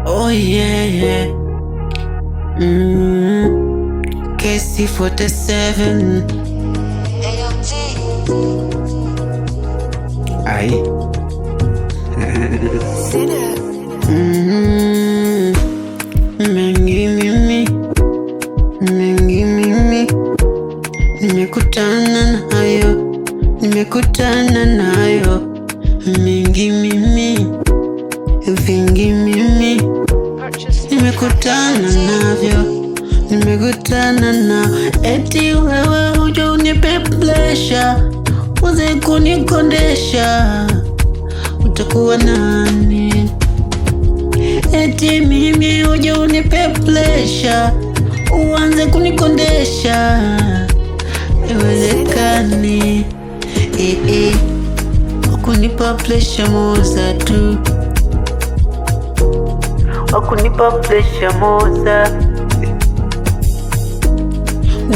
Oh yeah, yeah. KC47. Aye. Mengi mimi nimekutana nayo, mengi mimi, vingi mimi nimekutana navyo, eti wewe uje unipe pleasure, uze kunikondesha, utakuwa nani? Eti mimi uje unipe pleasure, uanze kunikondesha, iwezekani. Wakunipa pleasure moza tu, wakunipa pleasure moza,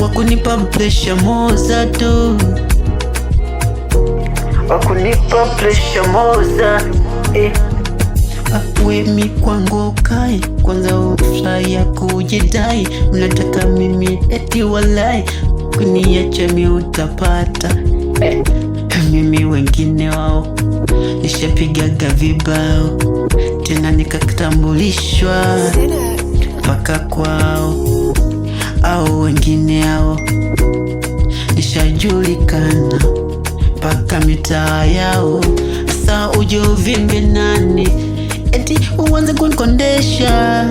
wakunipa pleasure moza tu, wakunipa pleasure moza. Wemi kwangu kai kwanza ufly ya kujidai, mnataka mimi eti walai, kuniacha mi utapata. Mimi wengine wao nishapigaga vibao, tena nikatambulishwa mpaka kwao, au wengine hao nishajulikana mpaka mitaa yao. Sasa uje uvimbe nani? Eti uanze kunikondesha,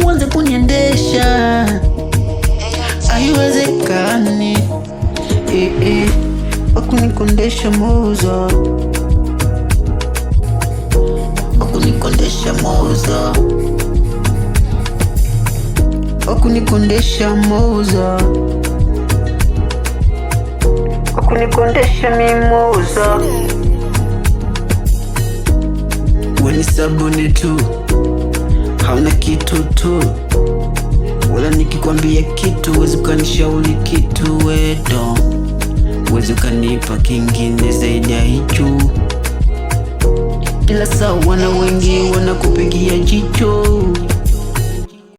uanze kuniendesha, haiwezekani. Wakunikondesha moza, wakunikondesha moza, wakunikondesha moza, wakunikondesha mimoza. Weni sabuni tu, hauna kitu tu, wala nikikwambia kitu wezi ukanishauri kitu wedo, wezi ukanipa kingine zaidi ya hicho, ila sawa na wengi wanakupigia jicho.